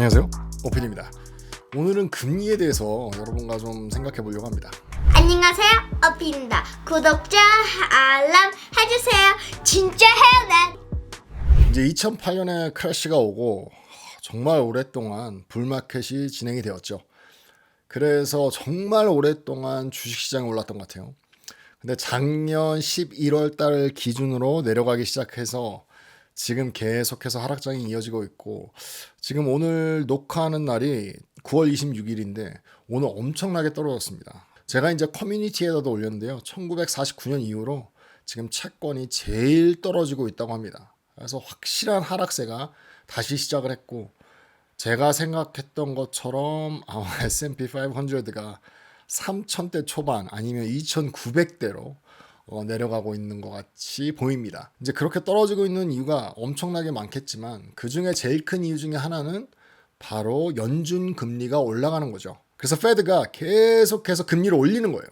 안녕하세요, 오핀입니다. 오늘은 금리에 대해서 여러분과 좀 생각해 보려고 합니다. 안녕하세요, 어피입니다. 구독자 알람 해주세요. 진짜 해요, 난. 이제 2008년에 크래시가 오고 정말 오랫동안 불마켓이 진행이 되었죠. 그래서 정말 오랫동안 주식시장이 올랐던 것 같아요. 근데 작년 11월 달 기준으로 내려가기 시작해서 지금 계속해서 하락장이 이어지고 있고, 지금 오늘 녹화하는 날이 9월 26일인데 오늘 엄청나게 떨어졌습니다. 제가 이제 커뮤니티에다도 올렸는데요. 1949년 이후로 지금 채권이 제일 떨어지고 있다고 합니다. 그래서 확실한 하락세가 다시 시작을 했고, 제가 생각했던 것처럼 아마 S&P 500가 3,000대 초반 아니면 2,900대로 내려가고 있는 것 같이 보입니다. 이제 그렇게 떨어지고 있는 이유가 엄청나게 많겠지만 그 중에 제일 큰 이유 중에 하나는 바로 연준 금리가 올라가는 거죠. 그래서 페드가 계속해서 금리를 올리는 거예요.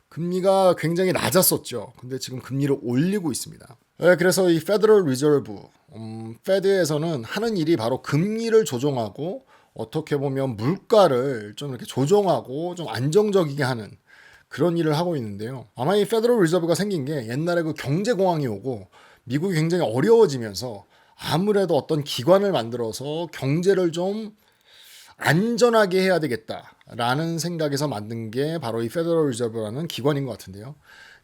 금리가 굉장히 낮았었죠. 근데 지금 금리를 올리고 있습니다. 그래서 이 페더럴 리저브, 페드에서는 하는 일이 바로 금리를 조정하고 어떻게 보면 물가를 좀 이렇게 조정하고 좀 안정적이게 하는 그런 일을 하고 있는데요. 아마 이 페더럴 리저브가 생긴 게 옛날에 그 경제공황이 오고 미국이 굉장히 어려워지면서 아무래도 어떤 기관을 만들어서 경제를 좀 안전하게 해야 되겠다라는 생각에서 만든 게 바로 이 페더럴 리저브라는 기관인 것 같은데요.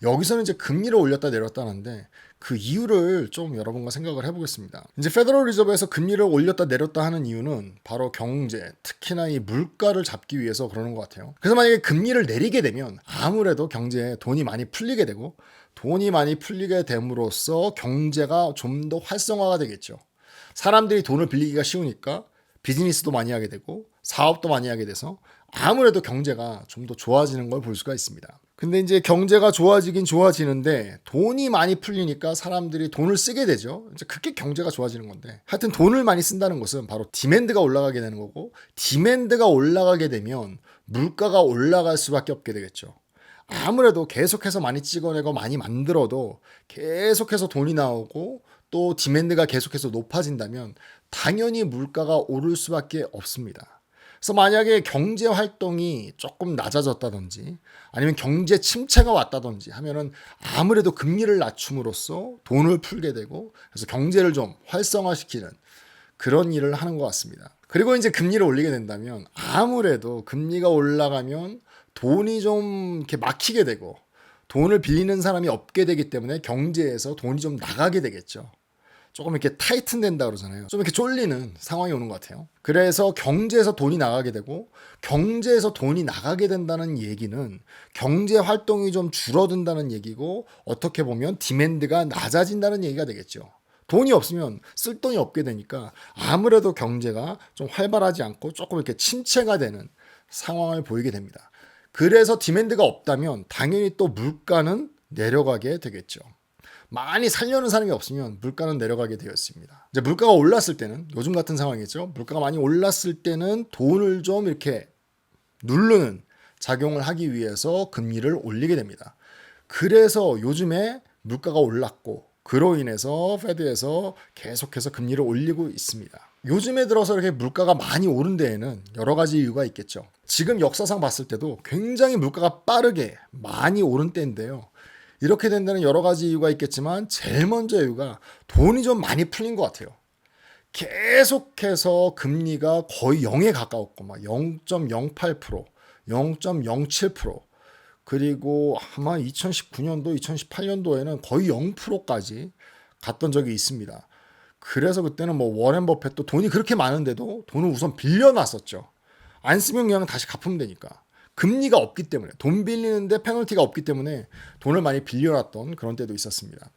여기서는 이제 금리를 올렸다 내렸다 하는데 그 이유를 좀 여러분과 생각을 해보겠습니다. 이제 페더럴 리저브에서 금리를 올렸다 내렸다 하는 이유는 바로 경제, 특히나 이 물가를 잡기 위해서 그러는 것 같아요. 그래서 만약에 금리를 내리게 되면 아무래도 경제에 돈이 많이 풀리게 되고, 돈이 많이 풀리게 됨으로써 경제가 좀 더 활성화가 되겠죠. 사람들이 돈을 빌리기가 쉬우니까 비즈니스도 많이 하게 되고 사업도 많이 하게 돼서 아무래도 경제가 좀 더 좋아지는 걸 볼 수가 있습니다. 근데 이제 경제가 좋아지긴 좋아지는데 돈이 많이 풀리니까 사람들이 돈을 쓰게 되죠. 이제 그게 경제가 좋아지는 건데, 하여튼 돈을 많이 쓴다는 것은 바로 디맨드가 올라가게 되는 거고, 디맨드가 올라가게 되면 물가가 올라갈 수밖에 없게 되겠죠. 아무래도 계속해서 많이 찍어내고 많이 만들어도 계속해서 돈이 나오고 또 디맨드가 계속해서 높아진다면 당연히 물가가 오를 수밖에 없습니다. 그래서 만약에 경제 활동이 조금 낮아졌다든지 아니면 경제 침체가 왔다든지 하면은 아무래도 금리를 낮춤으로써 돈을 풀게 되고, 그래서 경제를 좀 활성화시키는 그런 일을 하는 것 같습니다. 그리고 이제 금리를 올리게 된다면 아무래도 금리가 올라가면 돈이 좀 이렇게 막히게 되고 돈을 빌리는 사람이 없게 되기 때문에 경제에서 돈이 좀 나가게 되겠죠. 조금 이렇게 타이튼 된다 그러잖아요. 좀 이렇게 쫄리는 상황이 오는 것 같아요. 그래서 경제에서 돈이 나가게 되고, 경제에서 돈이 나가게 된다는 얘기는 경제 활동이 좀 줄어든다는 얘기고, 어떻게 보면 디맨드가 낮아진다는 얘기가 되겠죠. 돈이 없으면 쓸 돈이 없게 되니까 아무래도 경제가 좀 활발하지 않고 조금 이렇게 침체가 되는 상황을 보이게 됩니다. 그래서 디맨드가 없다면 당연히 또 물가는 내려가게 되겠죠. 많이 살려는 사람이 없으면 물가는 내려가게 되어 있습니다. 이제 물가가 올랐을 때는, 요즘 같은 상황이죠. 물가가 많이 올랐을 때는 돈을 좀 이렇게 누르는 작용을 하기 위해서 금리를 올리게 됩니다. 그래서 요즘에 물가가 올랐고, 그로 인해서 페드에서 계속해서 금리를 올리고 있습니다. 요즘에 들어서 이렇게 물가가 많이 오른 데에는 여러 가지 이유가 있겠죠. 지금 역사상 봤을 때도 굉장히 물가가 빠르게 많이 오른 때인데요. 이렇게 된 데는 여러 가지 이유가 있겠지만 제일 먼저 이유가 돈이 좀 많이 풀린 것 같아요. 계속해서 금리가 거의 0에 가까웠고 막 0.08%, 0.07%, 그리고 아마 2019년도, 2018년도에는 거의 0%까지 갔던 적이 있습니다. 그래서 그때는 뭐 워렌 버핏도 돈이 그렇게 많은데도 돈을 우선 빌려놨었죠. 안 쓰면 그냥 다시 갚으면 되니까. 금리가 없기 때문에, 돈 빌리는데 페널티가 없기 때문에 돈을 많이 빌려놨던 그런 때도 있었습니다.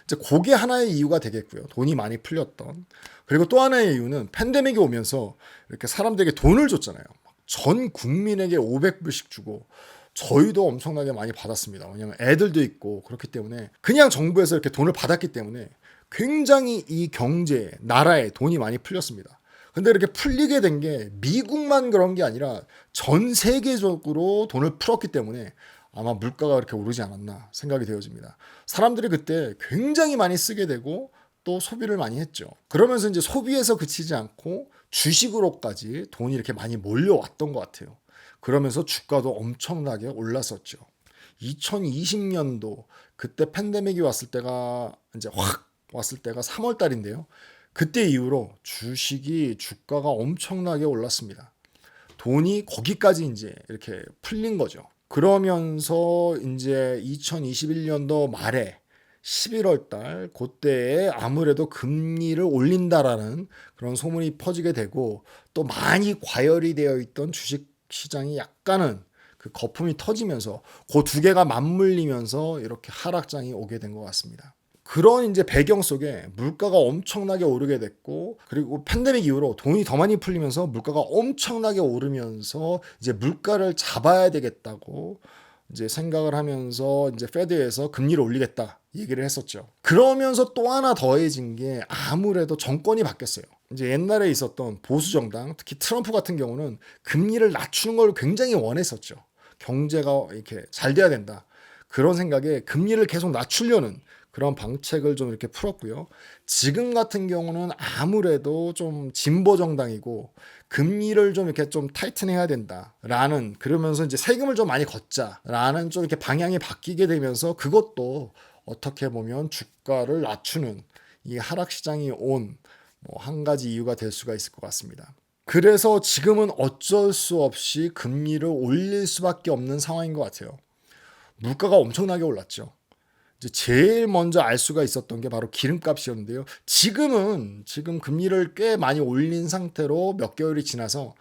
이제 그게 하나의 이유가 되겠고요. 돈이 많이 풀렸던. 그리고 또 하나의 이유는 팬데믹이 오면서 이렇게 사람들에게 돈을 줬잖아요. 전 국민에게 500불씩 주고 저희도 엄청나게 많이 받았습니다. 왜냐하면 애들도 있고 그렇기 때문에 그냥 정부에서 이렇게 돈을 받았기 때문에 굉장히 이 경제, 나라에 돈이 많이 풀렸습니다. 근데 이렇게 풀리게 된 게 미국만 그런 게 아니라 전 세계적으로 돈을 풀었기 때문에 아마 물가가 그렇게 오르지 않았나 생각이 되어집니다. 사람들이 그때 굉장히 많이 쓰게 되고 또 소비를 많이 했죠. 그러면서 이제 소비에서 그치지 않고 주식으로까지 돈이 이렇게 많이 몰려왔던 것 같아요. 그러면서 주가도 엄청나게 올랐었죠. 2020년도 그때 팬데믹이 왔을 때가 이제 확 왔을 때가 3월 달인데요. 그때 이후로 주식이 주가가 엄청나게 올랐습니다. 돈이 거기까지 이제 이렇게 풀린 거죠. 그러면서 이제 2021년도 말에 11월 달 그때에 아무래도 금리를 올린다라는 그런 소문이 퍼지게 되고 또 많이 과열이 되어 있던 주식 시장이 약간은 그 거품이 터지면서 그 두 개가 맞물리면서 이렇게 하락장이 오게 된 것 같습니다. 그런 이제 배경 속에 물가가 엄청나게 오르게 됐고 그리고 팬데믹 이후로 돈이 더 많이 풀리면서 물가가 엄청나게 오르면서 이제 물가를 잡아야 되겠다고 이제 생각을 하면서 이제 페드에서 금리를 올리겠다 얘기를 했었죠. 그러면서 또 하나 더해진 게 아무래도 정권이 바뀌었어요. 이제 옛날에 있었던 보수 정당, 특히 트럼프 같은 경우는 금리를 낮추는 걸 굉장히 원했었죠. 경제가 이렇게 잘 돼야 된다. 그런 생각에 금리를 계속 낮추려는 그런 방책을 좀 이렇게 풀었고요. 지금 같은 경우는 아무래도 좀 진보 정당이고 금리를 좀 이렇게 좀 타이튼해야 된다라는 그러면서 이제 세금을 좀 많이 걷자라는 좀 이렇게 방향이 바뀌게 되면서 그것도 어떻게 보면 주가를 낮추는 이 하락 시장이 온 뭐 한 가지 이유가 될 수가 있을 것 같습니다. 그래서 지금은 어쩔 수 없이 금리를 올릴 수밖에 없는 상황인 것 같아요. 물가가 엄청나게 올랐죠. 이제 제일 먼저 알 수가 있었던 게 바로 기름값이었는데요. 지금 금리를 꽤 많이 올린 상태로 몇 개월이 지나서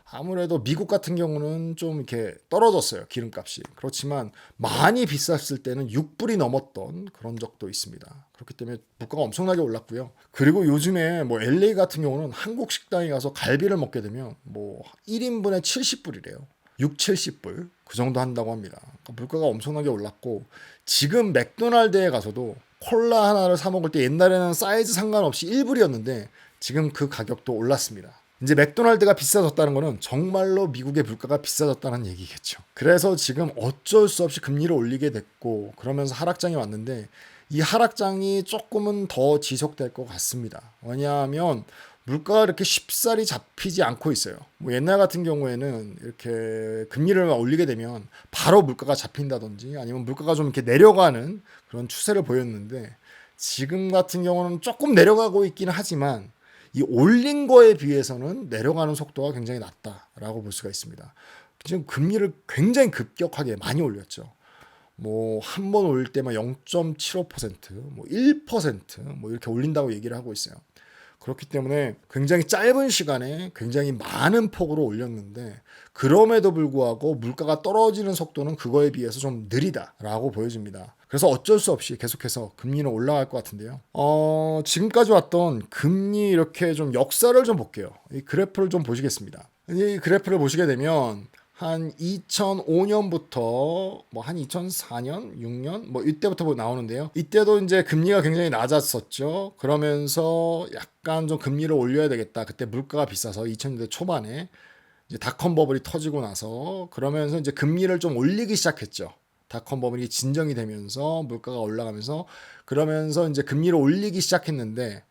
아무래도 미국 같은 경우는 좀 이렇게 떨어졌어요. 기름값이. 그렇지만 많이 비쌌을 때는 6불이 넘었던 그런 적도 있습니다. 그렇기 때문에 물가가 엄청나게 올랐고요. 그리고 요즘에 뭐 LA 같은 경우는 한국 식당에 가서 갈비를 먹게 되면 뭐 1인분에 70불이래요. 6, 70불 그 정도 한다고 합니다. 그러니까 물가가 엄청나게 올랐고 지금 맥도날드에 가서도 콜라 하나를 사 먹을 때 옛날에는 사이즈 상관없이 1불이었는데 지금 그 가격도 올랐습니다. 이제 맥도날드가 비싸졌다는 거는 정말로 미국의 물가가 비싸졌다는 얘기겠죠. 그래서 지금 어쩔 수 없이 금리를 올리게 됐고 그러면서 하락장이 왔는데 이 하락장이 조금은 더 지속될 것 같습니다. 왜냐하면 물가가 이렇게 쉽사리 잡히지 않고 있어요. 뭐 옛날 같은 경우에는 이렇게 금리를 올리게 되면 바로 물가가 잡힌다든지 아니면 물가가 좀 이렇게 내려가는 그런 추세를 보였는데 지금 같은 경우는 조금 내려가고 있기는 하지만 이 올린 거에 비해서는 내려가는 속도가 굉장히 낮다라고 볼 수가 있습니다. 지금 금리를 굉장히 급격하게 많이 올렸죠. 뭐 한 번 올릴 때만 0.75%, 뭐 1%, 뭐 이렇게 올린다고 얘기를 하고 있어요. 그렇기 때문에 굉장히 짧은 시간에 굉장히 많은 폭으로 올렸는데 그럼에도 불구하고 물가가 떨어지는 속도는 그거에 비해서 좀 느리다라고 보여집니다. 그래서 어쩔 수 없이 계속해서 금리는 올라갈 것 같은데요. 지금까지 왔던 금리 이렇게 좀 역사를 좀 볼게요. 이 그래프를 좀 보시겠습니다. 이 그래프를 보시게 되면 한 2005년부터 뭐 한 2004년, 6년 뭐 이때부터 뭐 나오는데요. 이때도 이제 금리가 굉장히 낮았었죠. 그러면서 약간 좀 금리를 올려야 되겠다. 그때 물가가 비싸서 2000년대 초반에 이제 닷컴 버블이 터지고 나서 그러면서 이제 금리를 좀 올리기 시작했죠. 닷컴 버블이 진정이 되면서 물가가 올라가면서 그러면서 이제 금리를 올리기 시작했는데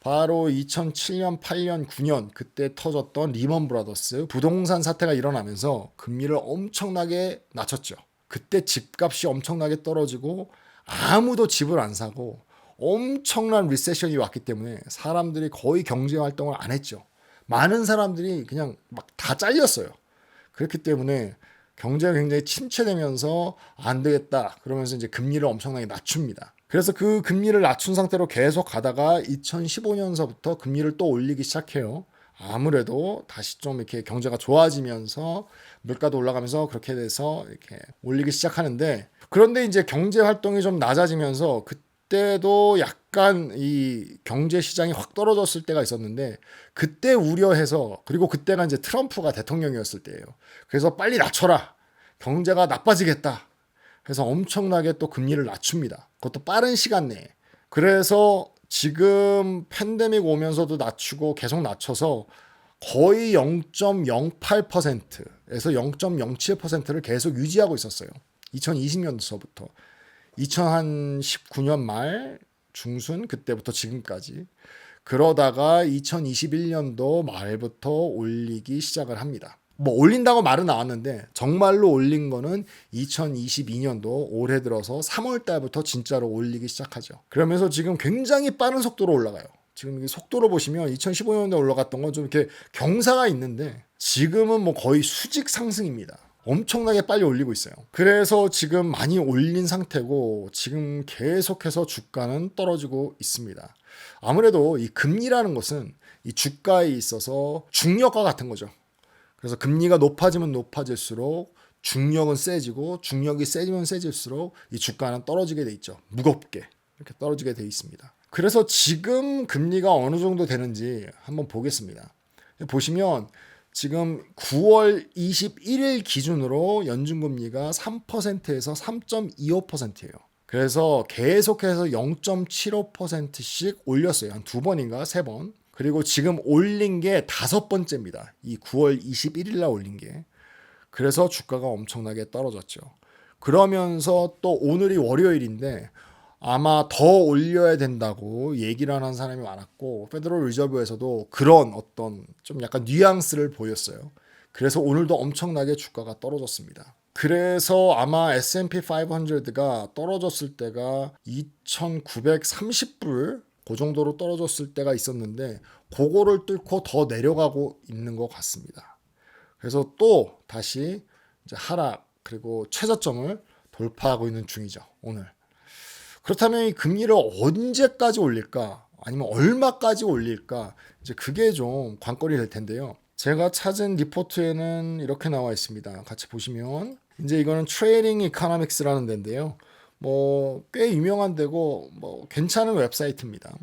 바로 2007년, 8년, 9년 그때 터졌던 리먼 브라더스 부동산 사태가 일어나면서 금리를 엄청나게 낮췄죠. 그때 집값이 엄청나게 떨어지고 아무도 집을 안 사고 엄청난 리세션이 왔기 때문에 사람들이 거의 경제 활동을 안 했죠. 많은 사람들이 그냥 막 다 잘렸어요. 그렇기 때문에 경제가 굉장히 침체되면서 안 되겠다. 그러면서 이제 금리를 엄청나게 낮춥니다. 그래서 그 금리를 낮춘 상태로 계속 가다가 2015년서부터 금리를 또 올리기 시작해요. 아무래도 다시 좀 이렇게 경제가 좋아지면서 물가도 올라가면서 그렇게 돼서 이렇게 올리기 시작하는데 그런데 이제 경제 활동이 좀 낮아지면서 그때도 약간 이 경제 시장이 확 떨어졌을 때가 있었는데 그때 우려해서 그리고 그때가 이제 트럼프가 대통령이었을 때예요. 그래서 빨리 낮춰라. 경제가 나빠지겠다. 그래서 엄청나게 또 금리를 낮춥니다. 그것도 빠른 시간 내에. 그래서 지금 팬데믹 오면서도 낮추고 계속 낮춰서 거의 0.08%에서 0.07%를 계속 유지하고 있었어요. 2020년서부터 2019년 말 중순 그때부터 지금까지. 그러다가 2021년도 말부터 올리기 시작을 합니다. 뭐 올린다고 말은 나왔는데 정말로 올린 거는 2022년도 올해 들어서 3월 달부터 진짜로 올리기 시작하죠. 그러면서 지금 굉장히 빠른 속도로 올라가요. 지금 이 속도로 보시면 2015년도에 올라갔던 건 좀 이렇게 경사가 있는데 지금은 뭐 거의 수직 상승입니다. 엄청나게 빨리 올리고 있어요. 그래서 지금 많이 올린 상태고 지금 계속해서 주가는 떨어지고 있습니다. 아무래도 이 금리라는 것은 이 주가에 있어서 중력과 같은 거죠. 그래서 금리가 높아지면 높아질수록 중력은 세지고 중력이 세지면 세질수록 이 주가는 떨어지게 돼 있죠. 무겁게 이렇게 떨어지게 돼 있습니다. 그래서 지금 금리가 어느 정도 되는지 한번 보겠습니다. 보시면 지금 9월 21일 기준으로 연준금리가 3%에서 3.25%예요. 그래서 계속해서 0.75%씩 올렸어요. 한 두 번인가 세 번. 그리고 지금 올린 게 다섯 번째입니다. 이 9월 21일 날 올린 게. 그래서 주가가 엄청나게 떨어졌죠. 그러면서 또 오늘이 월요일인데 아마 더 올려야 된다고 얘기를 하는 사람이 많았고 페더럴 리저브에서도 그런 어떤 좀 약간 뉘앙스를 보였어요. 그래서 오늘도 엄청나게 주가가 떨어졌습니다. 그래서 아마 S&P 500가 떨어졌을 때가 2,930불 그 정도로 떨어졌을 때가 있었는데 그거를 뚫고 더 내려가고 있는 것 같습니다. 그래서 또 다시 이제 하락 그리고 최저점을 돌파하고 있는 중이죠. 오늘. 그렇다면 이 금리를 언제까지 올릴까? 아니면 얼마까지 올릴까? 이제 그게 좀 관건이 될 텐데요. 제가 찾은 리포트에는 이렇게 나와 있습니다. 같이 보시면 이제 이거는 트레이딩 이코노믹스라는 데인데요. 뭐 꽤 유명한 데고 뭐 괜찮은 웹사이트입니다.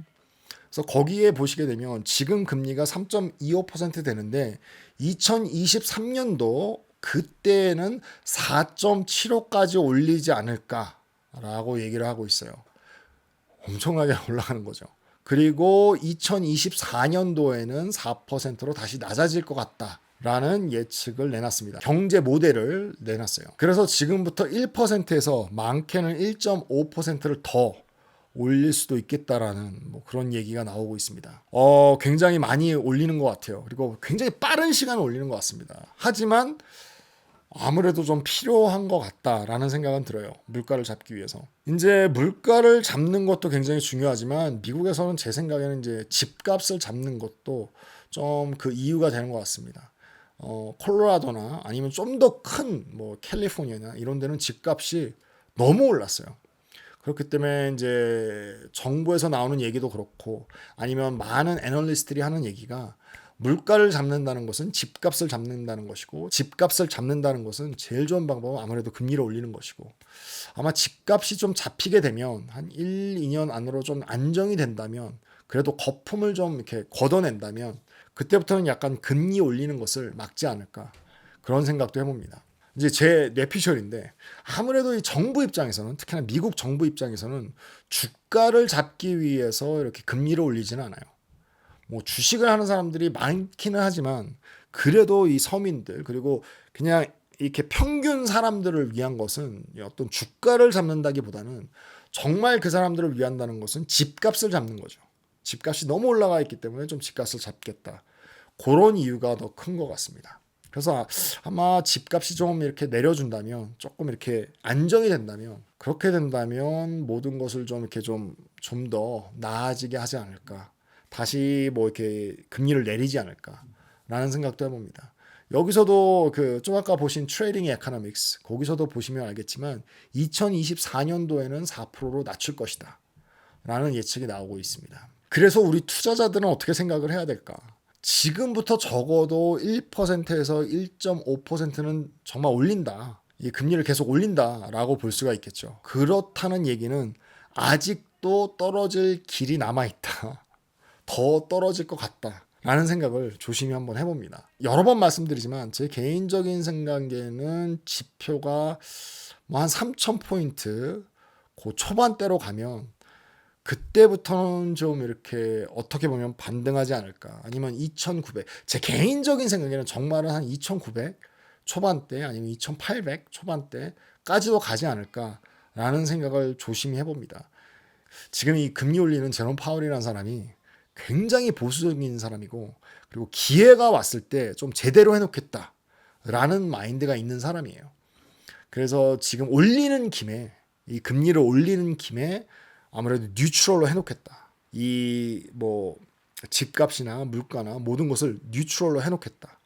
그래서 거기에 보시게 되면 지금 금리가 3.25% 되는데 2023년도 그때는 4.75까지 올리지 않을까라고 얘기를 하고 있어요. 엄청나게 올라가는 거죠. 그리고 2024년도에는 4%로 다시 낮아질 것 같다라는 예측을 내놨습니다. 경제 모델을 내놨어요. 그래서 지금부터 1%에서 많게는 1.5%를 더 올릴 수도 있겠다라는 뭐 그런 얘기가 나오고 있습니다. 굉장히 많이 올리는 것 같아요. 그리고 굉장히 빠른 시간에 올리는 것 같습니다. 하지만 아무래도 좀 필요한 것 같다라는 생각은 들어요. 물가를 잡기 위해서. 이제 물가를 잡는 것도 굉장히 중요하지만 미국에서는 제 생각에는 이제 집값을 잡는 것도 좀 그 이유가 되는 것 같습니다. 콜로라도나 아니면 좀 더 큰 뭐 캘리포니아나 이런 데는 집값이 너무 올랐어요. 그렇기 때문에 이제 정부에서 나오는 얘기도 그렇고 아니면 많은 애널리스트들이 하는 얘기가 물가를 잡는다는 것은 집값을 잡는다는 것이고 집값을 잡는다는 것은 제일 좋은 방법은 아무래도 금리를 올리는 것이고 아마 집값이 좀 잡히게 되면 한 1, 2년 안으로 좀 안정이 된다면 그래도 거품을 좀 이렇게 걷어낸다면 그때부터는 약간 금리 올리는 것을 막지 않을까 그런 생각도 해봅니다. 이제 제 뇌피셜인데 아무래도 이 정부 입장에서는 특히나 미국 정부 입장에서는 주가를 잡기 위해서 이렇게 금리를 올리지는 않아요. 뭐 주식을 하는 사람들이 많기는 하지만 그래도 이 서민들 그리고 그냥 이렇게 평균 사람들을 위한 것은 어떤 주가를 잡는다기보다는 정말 그 사람들을 위한다는 것은 집값을 잡는 거죠. 집값이 너무 올라가 있기 때문에 좀 집값을 잡겠다. 그런 이유가 더 큰 것 같습니다. 그래서 아마 집값이 좀 이렇게 내려준다면 조금 이렇게 안정이 된다면 그렇게 된다면 모든 것을 좀 이렇게 좀 더 나아지게 하지 않을까. 다시 뭐 이렇게 금리를 내리지 않을까라는 생각도 해봅니다. 여기서도 그 좀 아까 보신 트레이딩 에코노믹스 거기서도 보시면 알겠지만 2024년도에는 4%로 낮출 것이다 라는 예측이 나오고 있습니다. 그래서 우리 투자자들은 어떻게 생각을 해야 될까? 지금부터 적어도 1%에서 1.5%는 정말 올린다. 이 금리를 계속 올린다라고 볼 수가 있겠죠. 그렇다는 얘기는 아직도 떨어질 길이 남아있다. 더 떨어질 것 같다. 라는 생각을 조심히 한번 해봅니다. 여러 번 말씀드리지만 제 개인적인 생각에는 지표가 뭐 한 3,000포인트 그 초반대로 가면 그때부터는 좀 이렇게 어떻게 보면 반등하지 않을까. 아니면 2,900. 제 개인적인 생각에는 정말은 한 2,900 초반대 아니면 2,800 초반대까지도 가지 않을까라는 생각을 조심히 해봅니다. 지금 이 금리 올리는 제롬 파월이라는 사람이 굉장히 보수적인 사람이고, 그리고 기회가 왔을 때 좀 제대로 해놓겠다라는 마인드가 있는 사람이에요. 그래서 지금 올리는 김에, 이 금리를 올리는 김에 아무래도 뉴트럴로 해놓겠다. 이 뭐 집값이나 물가나 모든 것을 뉴트럴로 해놓겠다.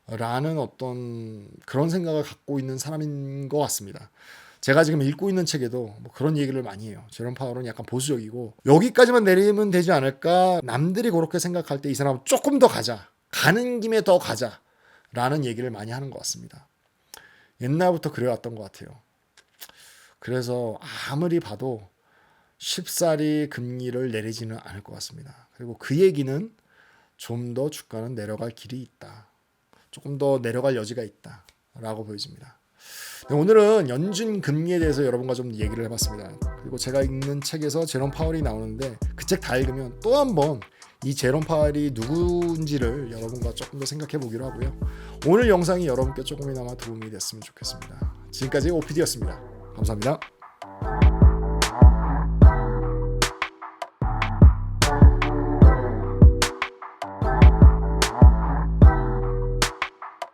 라는 어떤 그런 생각을 갖고 있는 사람인 것 같습니다. 제가 지금 읽고 있는 책에도 뭐 그런 얘기를 많이 해요. 제롬 파월은 약간 보수적이고, 여기까지만 내리면 되지 않을까, 남들이 그렇게 생각할 때 이 사람은 조금 더 가자, 가는 김에 더 가자 라는 얘기를 많이 하는 것 같습니다. 옛날부터 그래왔던 것 같아요. 그래서 아무리 봐도 쉽사리 금리를 내리지는 않을 것 같습니다. 그리고 그 얘기는 좀 더 주가는 내려갈 길이 있다, 조금 더 내려갈 여지가 있다 라고 보여집니다. 네, 오늘은 연준 금리에 대해서 여러분과 좀 얘기를 해봤습니다. 그리고 제가 읽는 책에서 제롬 파월이 나오는데, 그 책 다 읽으면 또 한 번 이 제롬 파월이 누구인지를 여러분과 조금 더 생각해 보기로 하고요. 오늘 영상이 여러분께 조금이나마 도움이 됐으면 좋겠습니다. 지금까지 OPD였습니다. 감사합니다.